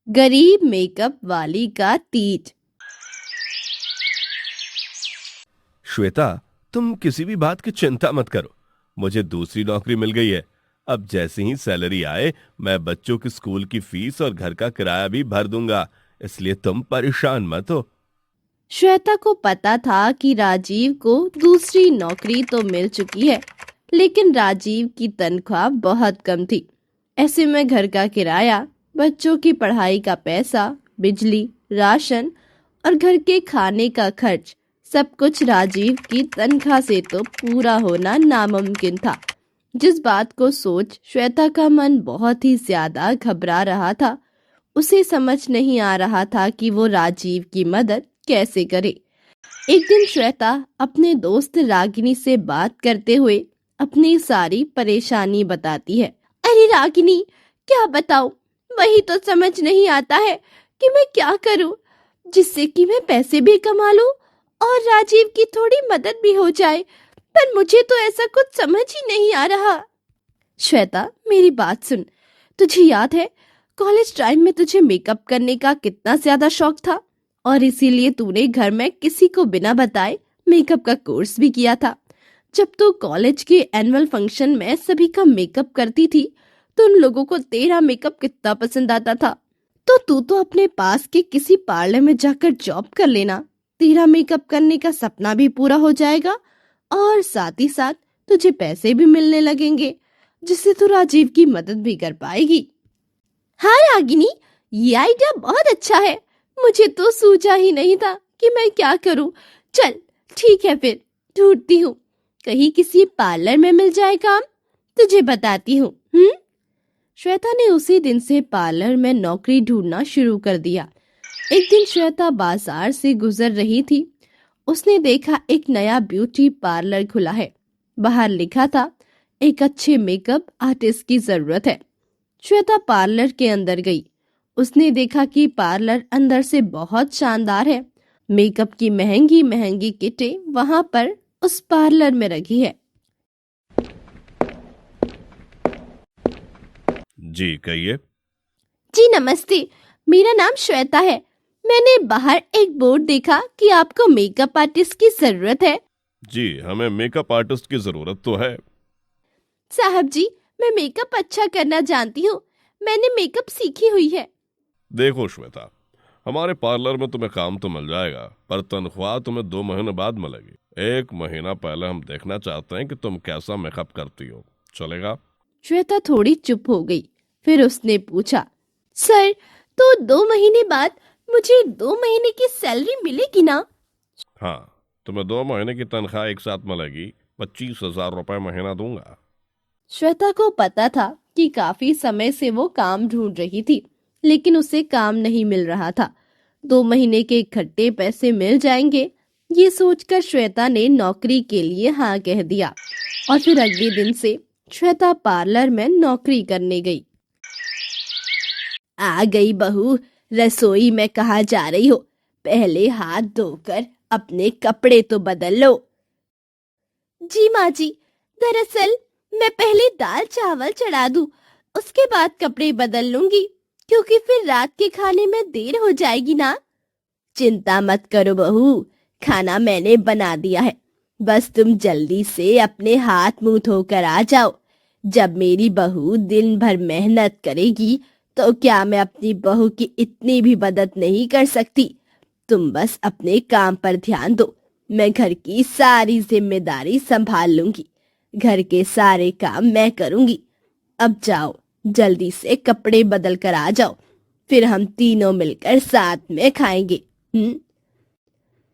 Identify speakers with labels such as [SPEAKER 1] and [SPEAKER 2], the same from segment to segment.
[SPEAKER 1] गरीब मेकअप वाली का तीज।
[SPEAKER 2] श्वेता, तुम किसी भी बात की चिंता मत करो। मुझे दूसरी नौकरी मिल गई है। अब जैसे ही सैलरी आए मैं बच्चों की स्कूल की फीस और घर का किराया भी भर दूंगा, इसलिए तुम परेशान मत हो।
[SPEAKER 1] श्वेता को पता था कि राजीव को दूसरी नौकरी तो मिल चुकी है, लेकिन राजीव की तनख्वाह बहुत कम थी। ऐसे में घर का किराया, बच्चों की पढ़ाई का पैसा, बिजली, राशन और घर के खाने का खर्च, सब कुछ राजीव की तनख्वाह से तो पूरा होना नामुमकिन था। जिस बात को सोच श्वेता का मन बहुत ही ज्यादा घबरा रहा था। उसे समझ नहीं आ रहा था कि वो राजीव की मदद कैसे करे। एक दिन श्वेता अपने दोस्त रागिनी से बात करते हुए अपनी सारी परेशानी बताती है। अरे रागिनी, क्या बताऊं, वही तो समझ नहीं आता है कि मैं क्या करूं जिससे कि मैं पैसे भी कमा लूं और राजीव की थोड़ी मदद भी हो जाए, पर मुझे तो ऐसा कुछ समझ ही नहीं आ रहा। श्वेता, मेरी बात सुन। तुझे याद है कॉलेज टाइम में तुझे मेकअप करने का कितना ज्यादा शौक था और इसीलिए तूने घर में किसी को बिना बताए मेकअप का कोर्स भी किया था। जब तू कॉलेज के एनुअल फंक्शन में सभी का मेकअप करती थी तो उन लोगों को तेरा मेकअप कितना पसंद आता था। तो तू तो अपने पास के किसी पार्लर में जाकर जॉब कर लेना, तेरा मेकअप करने का सपना भी पूरा हो जाएगा और साथ ही साथ तुझे पैसे भी मिलने लगेंगे, जिससे तू राजीव की मदद भी कर पाएगी। हाँ रागिनी, ये आइडिया बहुत अच्छा है। मुझे तो सूझा ही नहीं था कि मैं क्या करूं। चल ठीक है, फिर ढूंढती हूँ, कहीं किसी पार्लर में मिल जाए काम, तुझे बताती हूँ। श्वेता ने उसी दिन से पार्लर में नौकरी ढूंढना शुरू कर दिया। एक दिन श्वेता बाजार से गुजर रही थी। उसने देखा एक नया ब्यूटी पार्लर खुला है। बाहर लिखा था एक अच्छे मेकअप आर्टिस्ट की जरूरत है। श्वेता पार्लर के अंदर गई। उसने देखा कि पार्लर अंदर से बहुत शानदार है। मेकअप की महंगी महंगी किटें वहां पर उस पार्लर में रखी है।
[SPEAKER 2] जी कहिए।
[SPEAKER 1] जी नमस्ते, मेरा नाम श्वेता है। मैंने बाहर एक बोर्ड देखा कि आपको मेकअप आर्टिस्ट की जरूरत है।
[SPEAKER 2] जी, हमें मेकअप आर्टिस्ट की जरूरत तो है।
[SPEAKER 1] साहब जी, मैं मेकअप अच्छा करना जानती हूँ। मैंने मेकअप सीखी हुई है।
[SPEAKER 2] देखो श्वेता, हमारे पार्लर में तुम्हें काम तो मिल जाएगा, पर तनख्वाह तुम्हें 2 महीने बाद मिलेगी। 1 महीना पहले हम देखना चाहते हैं कि तुम कैसा मेकअप करती हो। चलेगा?
[SPEAKER 1] श्वेता थोड़ी चुप हो गई। फिर उसने पूछा, सर, तो 2 महीने बाद मुझे 2 महीने की सैलरी मिलेगी ना?
[SPEAKER 2] हाँ, तुम्हें 2 महीने की तनख्वाह एक साथ मिलेगी। 25,000 रुपए महीना दूंगा।
[SPEAKER 1] श्वेता को पता था कि काफी समय से वो काम ढूंढ रही थी, लेकिन उसे काम नहीं मिल रहा था। 2 महीने के इकट्ठे पैसे मिल जाएंगे, ये सोचकर श्वेता ने नौकरी के लिए हाँ कह दिया और फिर अगले दिन से श्वेता पार्लर में नौकरी करने गई। आ गई बहू, रसोई में कहाँ जा रही हो? पहले हाथ धोकर अपने कपड़े तो बदल लो। जी माँ जी, दरअसल मैं पहले दाल चावल चढ़ा दूं, उसके बाद कपड़े बदल लूंगी, क्योंकि फिर रात के खाने में देर हो जाएगी ना। चिंता मत करो बहू, खाना मैंने बना दिया है। बस तुम जल्दी से अपने हाथ मुंह धोकर आ जाओ। जब मेरी बहू दिन भर मेहनत करेगी तो क्या मैं अपनी बहू की इतनी भी मदद नहीं कर सकती? तुम बस अपने काम पर ध्यान दो, मैं घर की सारी जिम्मेदारी संभाल लूंगी। घर के सारे काम मैं करूंगी। अब जाओ, जल्दी से कपड़े बदल कर आ जाओ, फिर हम तीनों मिलकर साथ में खाएंगे।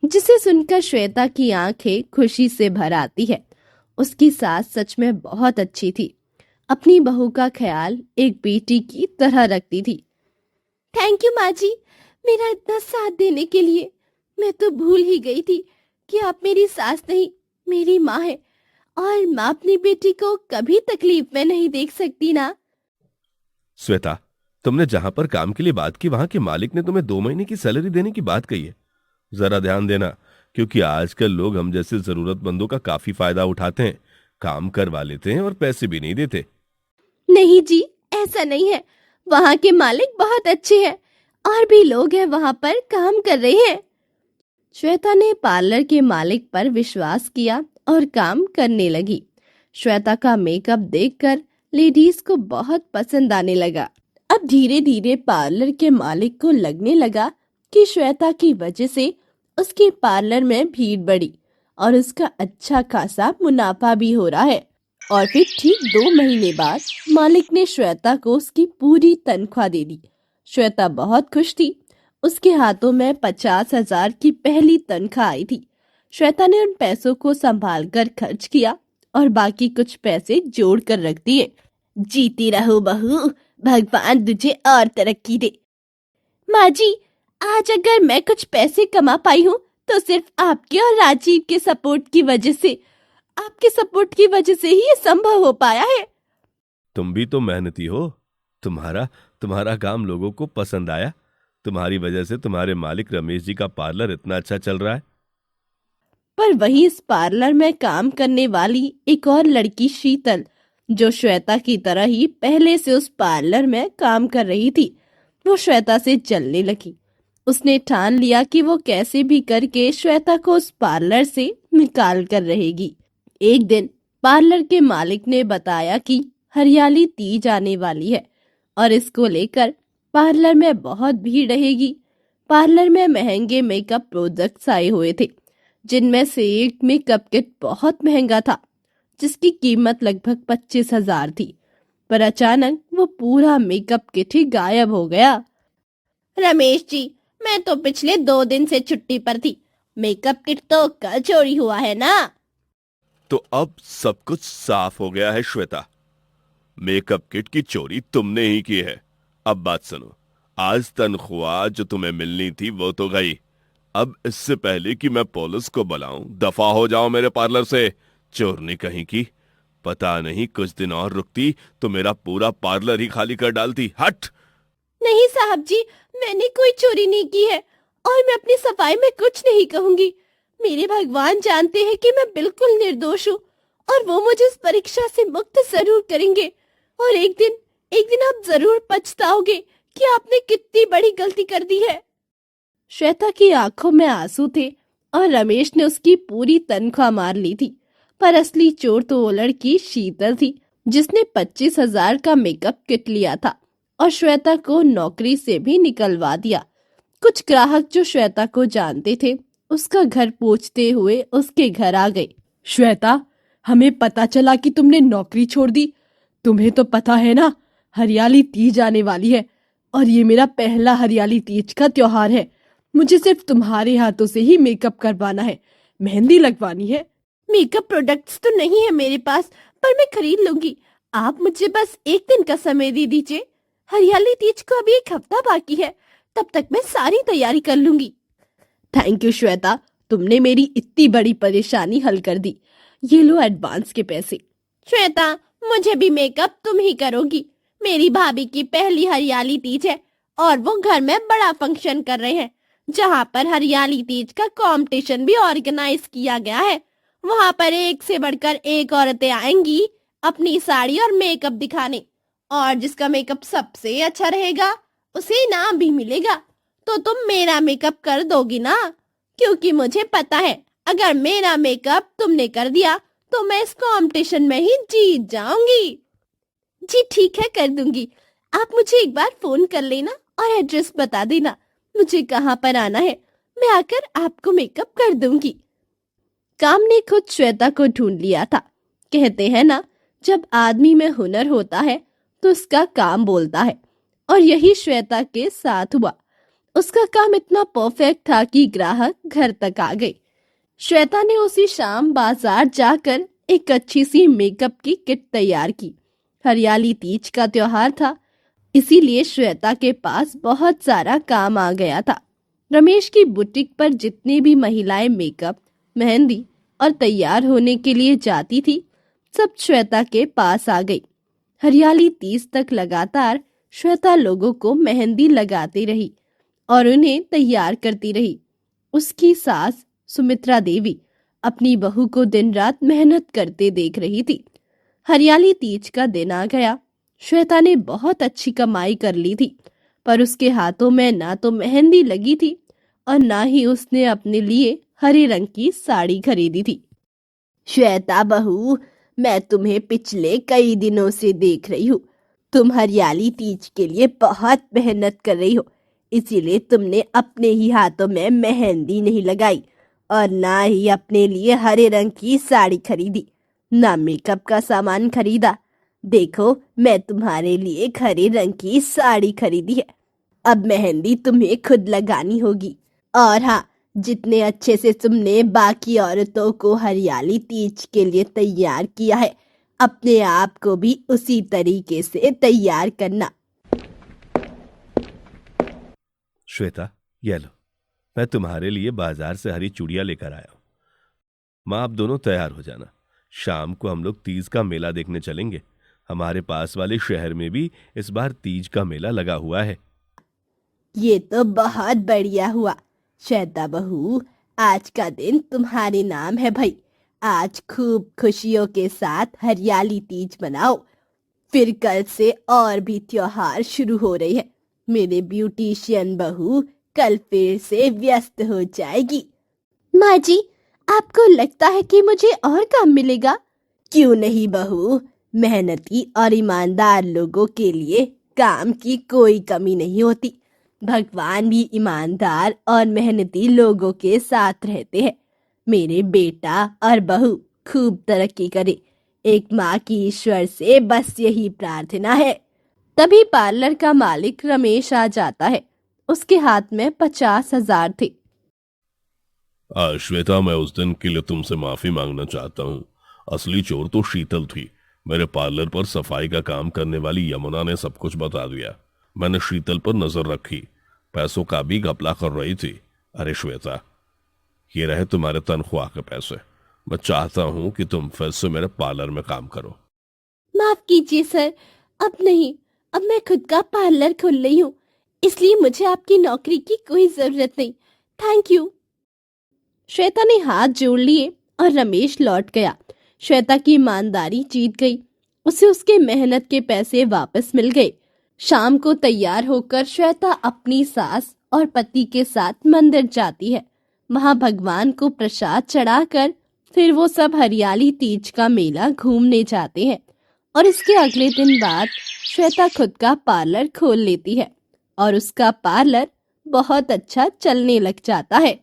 [SPEAKER 1] जिसे सुनकर श्वेता की आंखें खुशी से भर आती है। उसकी सास सच में बहुत अच्छी थी। अपनी बहू का ख्याल एक बेटी की तरह रखती थी। थैंक यू माँ जी, मेरा इतना साथ देने के लिए। मैं तो भूल ही गई थी कि आप मेरी सास नहीं, मेरी माँ है, और माँ अपनी बेटी को कभी तकलीफ में नहीं देख सकती ना।
[SPEAKER 2] श्वेता, तुमने जहां पर काम के लिए बात की वहां के मालिक ने तुम्हें 2 महीने की सैलरी देने की बात कही है। जरा ध्यान देना, क्योंकि आजकल लोग हम जैसे जरूरतमंदों का काफी फायदा उठाते हैं, काम करवा लेते हैं और पैसे भी नहीं देते।
[SPEAKER 1] नहीं जी, ऐसा नहीं है। वहाँ के मालिक बहुत अच्छे हैं। और भी लोग हैं वहां पर काम कर रहे हैं। श्वेता ने पार्लर के मालिक पर विश्वास किया और काम करने लगी। श्वेता का मेकअप देखकर लेडीज को बहुत पसंद आने लगा। अब धीरे धीरे पार्लर के मालिक को लगने लगा कि श्वेता की वजह से उसके पार्लर में भीड़ बढ़ी और उसका अच्छा खासा मुनाफा भी हो रहा है। और फिर ठीक 2 महीने बाद मालिक ने श्वेता को उसकी पूरी तनख्वाह दे दी। श्वेता बहुत खुश थी। उसके हाथों में 50,000 की पहली तनख्वाह आई थी। श्वेता ने उन पैसों को संभाल कर खर्च किया और बाकी कुछ पैसे जोड़ कर रख दिए। जीती रहो बहू, भगवान तुझे और तरक्की दे। माँ जी, आज अगर मैं कुछ पैसे कमा पाई हूँ तो सिर्फ आपके और राजीव के सपोर्ट की वजह से। आपके सपोर्ट की वजह से ही ये संभव हो पाया है।
[SPEAKER 2] तुम भी तो मेहनती हो। तुम्हारा काम लोगों को पसंद आया। तुम्हारी वजह से तुम्हारे मालिक रमेश जी का पार्लर इतना अच्छा चल रहा है।
[SPEAKER 1] पर वही इस पार्लर में काम करने वाली एक और लड़की शीतल, जो श्वेता की तरह ही पहले से उस पार्लर में काम कर रही थी, वो श्वेता से जलने लगी। उसने ठान लिया कि वो कैसे भी करके श्वेता को उस पार्लर से निकाल कर रहेगी। एक दिन पार्लर के मालिक ने बताया कि हरियाली तीज आने वाली है और इसको लेकर पार्लर में बहुत भीड़ रहेगी। पार्लर में महंगे मेकअप प्रोडक्ट्स आए हुए थे, जिनमें से एक मेकअप किट बहुत महंगा था, जिसकी कीमत लगभग 25,000 थी। पर अचानक वो पूरा मेकअप किट ही गायब हो गया। रमेश जी, मैं तो पिछले 2 दिन से छुट्टी पर थी। मेकअप किट तो कल चोरी हुआ है ना?
[SPEAKER 2] तो अब सब कुछ साफ हो गया है श्वेता। मेकअप किट की चोरी तुमने ही की है। अब बात सुनो, आज तनख्वाह जो तुम्हें मिलनी थी वो तो गई। अब इससे पहले कि मैं पुलिस को बुलाऊं, दफा हो जाओ मेरे पार्लर से। चोरनी कहीं की। पता नहीं कुछ दिन और रुकती तो मेरा पूरा पार्लर ही खाली कर डालती। हट।
[SPEAKER 1] नहीं साहब जी, मैंने कोई चोरी नहीं की है और मैं अपनी सफाई में कुछ नहीं कहूंगी। मेरे भगवान जानते हैं कि मैं बिल्कुल निर्दोष हूँ और वो मुझे इस परीक्षा से मुक्त जरूर करेंगे। और एक दिन आप जरूर पछताओगे कि आपने कितनी बड़ी गलती कर दी है। श्वेता की आंखों में आंसू थे और रमेश ने उसकी पूरी तनख्वाह मार ली थी। पर असली चोर तो वो लड़की शीतल थी, जिसने 25,000 का मेकअप किट लिया था और श्वेता को नौकरी से भी निकलवा दिया। कुछ ग्राहक जो श्वेता को जानते थे, उसका घर पहुंचते हुए उसके घर आ गए।
[SPEAKER 3] श्वेता, हमें पता चला कि तुमने नौकरी छोड़ दी। तुम्हें तो पता है ना, हरियाली तीज आने वाली है और ये मेरा पहला हरियाली तीज का त्योहार है। मुझे सिर्फ तुम्हारे हाथों से ही मेकअप करवाना है, मेहंदी लगवानी है।
[SPEAKER 1] मेकअप प्रोडक्ट्स तो नहीं है मेरे पास, पर मैं खरीद लूंगी। आप मुझे बस एक दिन का समय दे दीजिए। हरियाली तीज को अभी 1 हफ्ता बाकी है, तब तक मैं सारी तैयारी कर लूंगी। थैंक यू श्वेता, तुमने मेरी इतनी बड़ी परेशानी हल कर दी। ये लो एडवांस के पैसे। श्वेता, मुझे भी मेकअप तुम ही करोगी। मेरी भाभी की पहली हरियाली तीज है और वो घर में बड़ा फंक्शन कर रहे हैं, जहाँ पर हरियाली तीज का कंपटीशन भी ऑर्गेनाइज किया गया है। वहाँ पर एक से बढ़कर एक औरतें आएंगी अपनी साड़ी और मेकअप दिखाने, और जिसका मेकअप सबसे अच्छा रहेगा उसे इनाम भी मिलेगा। तो तुम मेरा मेकअप कर दोगी ना? क्योंकि मुझे पता है अगर मेरा मेकअप तुमने कर दिया तो मैं इस कंपटीशन में ही जीत जाऊंगी। जी ठीक है, कर दूंगी। आप मुझे एक बार फोन कर लेना और एड्रेस बता देना मुझे कहाँ पर आना है। मैं आकर आपको मेकअप कर दूंगी। काम ने खुद श्वेता को ढूंढ लिया था। कहते हैं ना, जब आदमी में हुनर होता है तो उसका काम बोलता है, और यही श्वेता के साथ हुआ। उसका काम इतना परफेक्ट था कि ग्राहक घर तक आ गए। श्वेता ने उसी शाम बाजार जाकर एक अच्छी सी मेकअप की किट तैयार की। हरियाली तीज का त्योहार था, इसीलिए श्वेता के पास बहुत सारा काम आ गया था। रमेश की बुटीक पर जितनी भी महिलाएं मेकअप, मेहंदी और तैयार होने के लिए जाती थी, सब श्वेता के पास आ गई। हरियाली तीज तक लगातार श्वेता लोगों को मेहंदी लगाती रही और उन्हें तैयार करती रही। उसकी सास सुमित्रा देवी अपनी बहू को दिन रात मेहनत करते देख रही थी। हरियाली तीज का दिन आ गया। श्वेता ने बहुत अच्छी कमाई कर ली थी। पर उसके हाथों में ना तो मेहंदी लगी थी और ना ही उसने अपने लिए हरे रंग की साड़ी खरीदी थी। श्वेता बहू, मैं तुम्हें पिछले कई दिनों से देख रही हूँ। तुम हरियाली तीज के लिए बहुत मेहनत कर रही हो, इसीलिए तुमने अपने ही हाथों में मेहंदी नहीं लगाई और ना ही अपने लिए हरे रंग की साड़ी खरीदी, ना मेकअप का सामान खरीदा। देखो, मैं तुम्हारे लिए एक हरे रंग की साड़ी खरीदी है। अब मेहंदी तुम्हें खुद लगानी होगी। और हाँ, जितने अच्छे से तुमने बाकी औरतों को हरियाली तीज के लिए तैयार किया है, अपने आप को भी उसी तरीके से तैयार करना।
[SPEAKER 2] श्वेता, ये लो, मैं तुम्हारे लिए बाजार से हरी चूड़ियां लेकर आया हूं। माँ, आप दोनों तैयार हो जाना। शाम को हम लोग तीज का मेला देखने चलेंगे। हमारे पास वाले शहर में भी इस बार तीज का मेला लगा हुआ है।
[SPEAKER 1] ये तो बहुत बढ़िया हुआ। श्वेता बहू, आज का दिन तुम्हारे नाम है भाई। आज खूब खुशियों के साथ हरियाली तीज मनाओ। फिर कल से और भी त्योहार शुरू हो रहे हैं। मेरे ब्यूटिशियन बहू कल फिर से व्यस्त हो जाएगी। माँ जी, आपको लगता है कि मुझे और काम मिलेगा? क्यों नहीं बहू, मेहनती और ईमानदार लोगों के लिए काम की कोई कमी नहीं होती। भगवान भी ईमानदार और मेहनती लोगों के साथ रहते हैं। मेरे बेटा और बहू खूब तरक्की करे, एक माँ की ईश्वर से बस यही प्रार्थना है। तभी पार्लर का मालिक रमेश आ जाता है। उसके हाथ में 50,000 थे।
[SPEAKER 2] श्वेता, मैं उस दिन के लिए तुमसे माफी मांगना चाहता हूँ। असली चोर तो शीतल थी। मेरे पार्लर पर सफाई का काम करने वाली यमुना ने सब कुछ बता दिया। मैंने शीतल पर नजर रखी, पैसों का भी घपला कर रही थी। अरे श्वेता, ये रहे तुम्हारे तनख्वाह के पैसे। मैं चाहता हूँ कि तुम फिर से मेरे पार्लर में काम करो।
[SPEAKER 1] माफ कीजिए सर, अब नहीं। अब मैं खुद का पार्लर खोल रही हूँ, इसलिए मुझे आपकी नौकरी की कोई जरूरत नहीं। Thank you. श्वेता ने हाथ जोड़ लिए और रमेश लौट गया। श्वेता की ईमानदारी जीत गई। उसे उसके मेहनत के पैसे वापस मिल गए। शाम को तैयार होकर श्वेता अपनी सास और पति के साथ मंदिर जाती है। वहां भगवान को प्रसाद चढ़ाकर फिर वो सब हरियाली तीज का मेला घूमने जाते हैं। और इसके अगले दिन बाद श्वेता खुद का पार्लर खोल लेती है और उसका पार्लर बहुत अच्छा चलने लग जाता है।